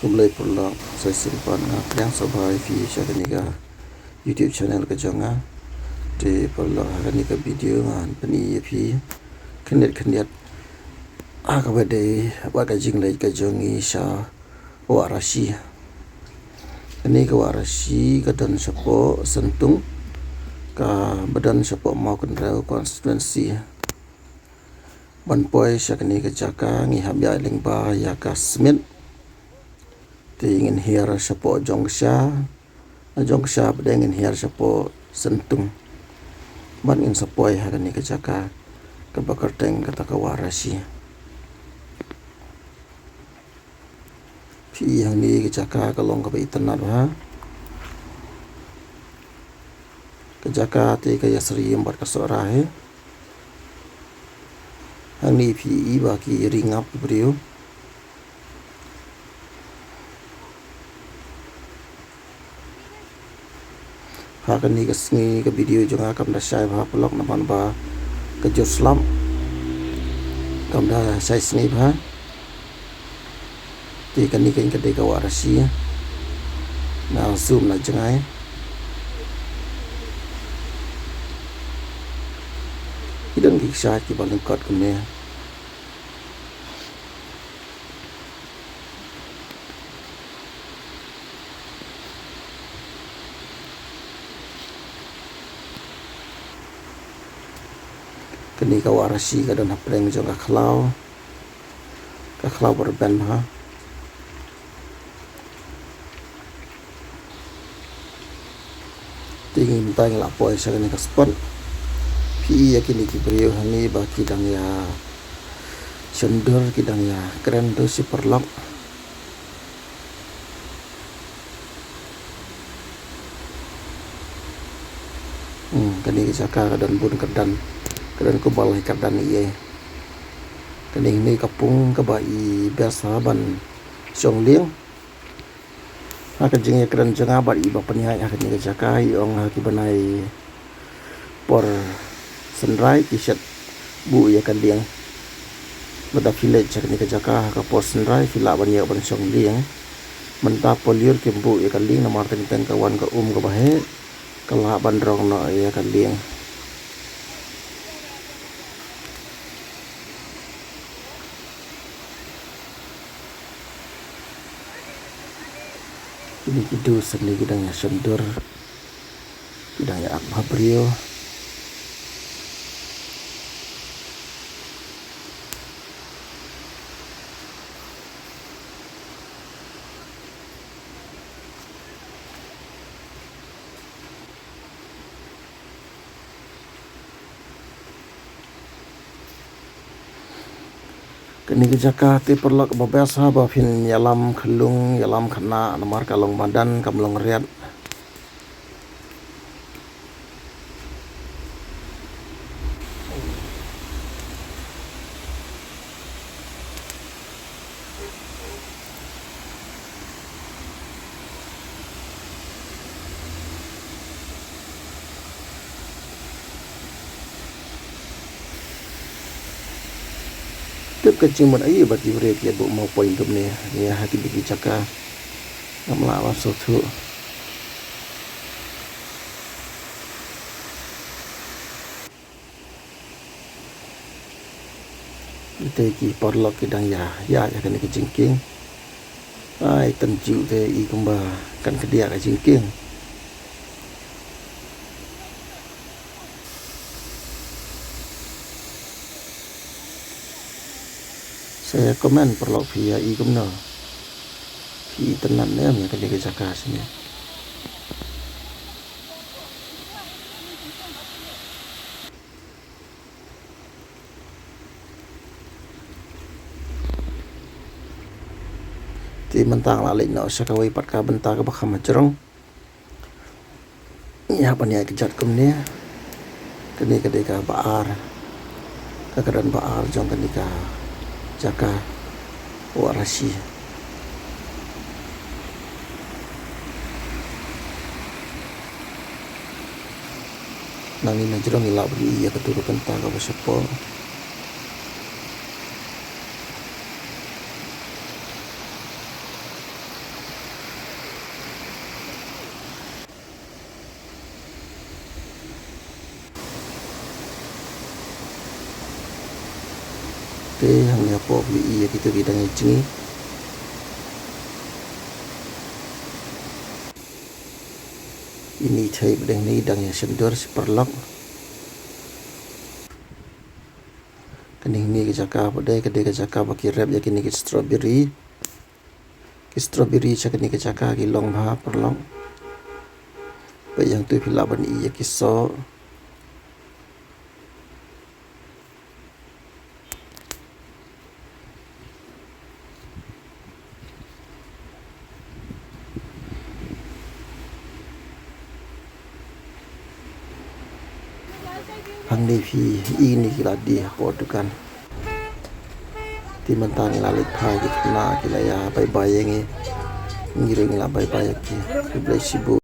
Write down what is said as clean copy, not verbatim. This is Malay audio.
Kumulay pula saya simpan yang sabai fi syakaniga YouTube channel ka jonga de pula kaniga video ngan pani fi keniat ka bade ba ka jinglai ka jongi sha warashi ini ka warashi ka dan sapo sentung ka badan sapo mau kendrau constituency banpoi syakaniga jaka ngi habya lingba ya ka smith ingin hiar sapo jongsha bedengin hiar sapo sentung man in sapoi hakani kejaka kebakar teng kata kawarasi pi yang ni kejaka kalong kabai tenar ha kejaka te kaya seri empat kasora he hang ni pi baki ringap beriu hakan ni kesni ke video juga kam dah syai bah pelok naman ba ke joslam kam dah syai sni bah ti kan ni kan ke de kawarasi na zoom na jangai idan ki syai ki balang kot kene kini kawarasi ka dan hapreng jong ka khlau berben ha tingin tang la poi sa kini ka spot pi ya kini ki brio hani ba kidang ya sendur kidang ya keren tu si perlok kini jaka dan bun kedan ku balai kadan iye kening ni kapung kabai biasa ban song liang akan jengnya keren jenga bat iba penihai akan ni jaka iong haki banai por senrai t-shirt bu ya kan liang bada village akan ni jaka ka por senrai villa ban ya ban song liang menta poliur kembu ya kan liang nomor ten kawan ka ka bahe kala ban rong no ya kan liang ini kidu seni kidang ya sendur kidang ya akma brio kini kejaka ti perlu kebabasa ba fin yalam khelung yalam khana nomor kalong badan kamlong riat tip kecing mun ai bat di break ya bu mau poin tum ni ya hati bigi caka ngamla masuk tu ite ki porlok kidang ya kan ke jingking ai tenju te i kumba kan kedia ka jingking saya komen perlu via i kumno i tenan ne ya kan ke jaka sini ti mentang lalik no sakawai pat ka benta ka bakam cerong ya pania kejat kumne kini kedeka baar kakadan baar jong kedeka jaka warasi nang ina jerong ila beri ya keturu kenta ka basepo te hang ya po bi gitu bidang ini. Ini thai bedeng ni dang ya sendur seperlok. Kaning ni ke jaka pada ke jaka baki rap ya kini ke strawberry. Ke strawberry cha kini ke jaka ki long ha perlok. Ba yang tu pilaban I ya kiso. Hang ni phi ini kila di portukan. Ti mentang lalit thai ki na kila ya bye bye ngi ngiring la bye bye ki. Sibu